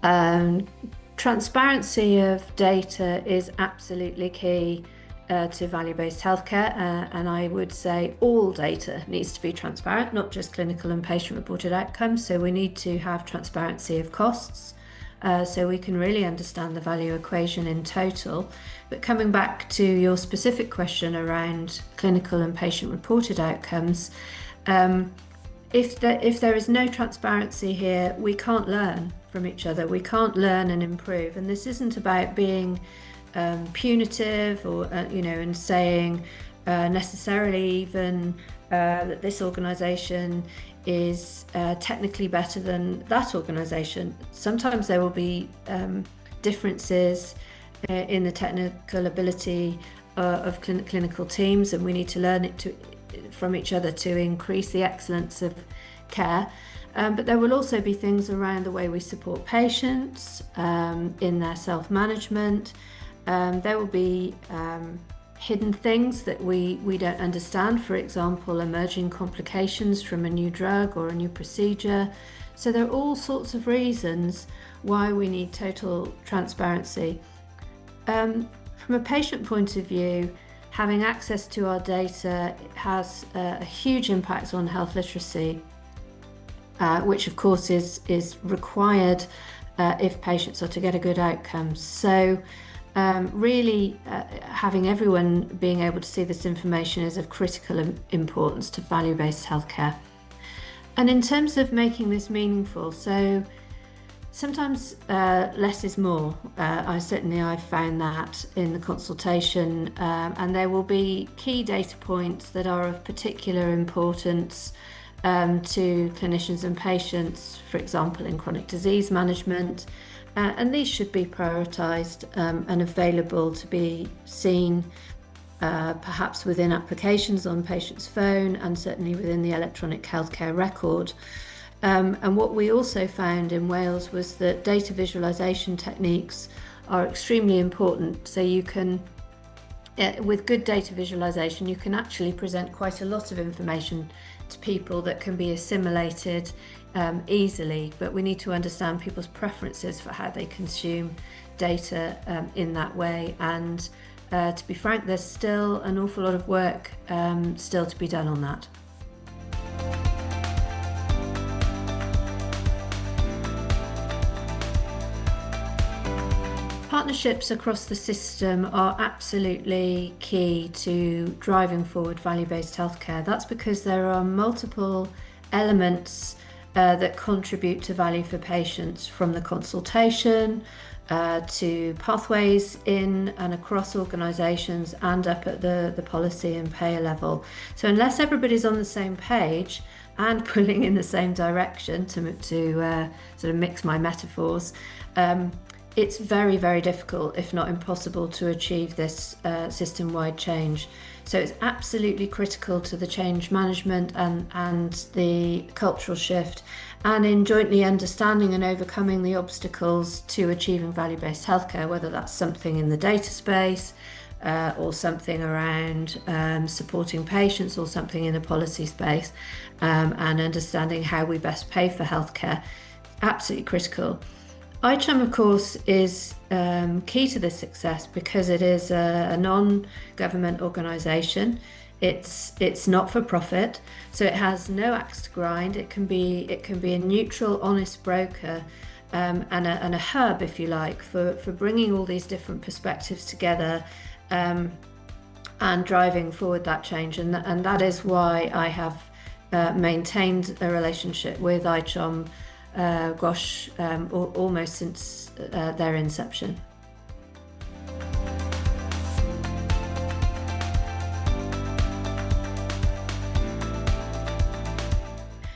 Um, Transparency of data is absolutely key to value-based healthcare, and I would say all data needs to be transparent, not just clinical and patient-reported outcomes. So we need to have transparency of costs, so we can really understand the value equation in total. But coming back to your specific question around clinical and patient-reported outcomes, if there is no transparency here, we can't learn from each other. We can't learn and improve. And this isn't about being punitive or, and saying necessarily even that this organisation is technically better than that organisation. Sometimes there will be differences in the technical ability of clinical teams, and we need to learn from each other to increase the excellence of care. But there will also be things around the way we support patients in their self-management. There will be hidden things that we don't understand, for example, emerging complications from a new drug or a new procedure. So there are all sorts of reasons why we need total transparency. From a patient point of view, having access to our data has a huge impact on health literacy, which of course is required if patients are to get a good outcome. So really having everyone being able to see this information is of critical importance to value-based healthcare. And in terms of making this meaningful, so sometimes less is more. I've found that in the consultation, and there will be key data points that are of particular importance to clinicians and patients, for example, in chronic disease management. And these should be prioritised and available to be seen perhaps within applications on patient's phone and certainly within the electronic healthcare record. And what we also found in Wales was that data visualisation techniques are extremely important. So you can, with good data visualisation, you can actually present quite a lot of information to people that can be assimilated easily, but we need to understand people's preferences for how they consume data in that way. And to be frank, there's still an awful lot of work still to be done on that. Partnerships across the system are absolutely key to driving forward value-based healthcare. That's because there are multiple elements that contribute to value for patients, from the consultation to pathways in and across organisations and up at the policy and payer level. So unless everybody's on the same page and pulling in the same direction, to sort of mix my metaphors, it's very, very difficult, if not impossible, to achieve this system-wide change. So it's absolutely critical to the change management and the cultural shift, and in jointly understanding and overcoming the obstacles to achieving value-based healthcare, whether that's something in the data space or something around supporting patients or something in the policy space, and understanding how we best pay for healthcare. Absolutely critical. ICHOM, of course, is key to this success because it is a non-government organisation. It's not for profit, so it has no axe to grind. It can be a neutral, honest broker and a hub, if you like, for bringing all these different perspectives together and driving forward that change. And that is why I have maintained a relationship with ICHOM. Almost since their inception.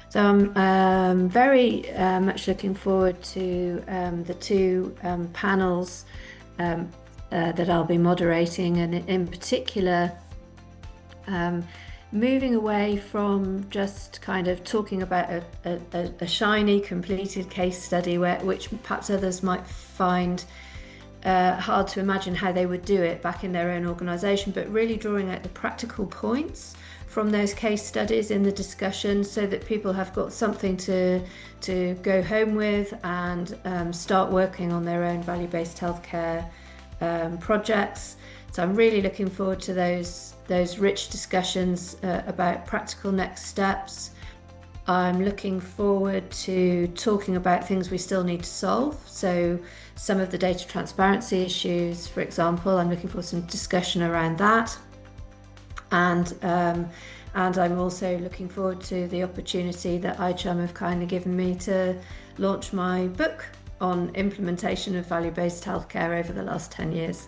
So I'm very much looking forward to the two panels that I'll be moderating, and in particular moving away from just kind of talking about a shiny completed case study which perhaps others might find hard to imagine how they would do it back in their own organisation, but really drawing out the practical points from those case studies in the discussion so that people have got something to go home with and start working on their own value-based healthcare projects. So I'm really looking forward to those rich discussions about practical next steps. I'm looking forward to talking about things we still need to solve. So some of the data transparency issues, for example, I'm looking for some discussion around that. And I'm also looking forward to the opportunity that ICHOM have kindly given me to launch my book on implementation of value-based healthcare over the last 10 years.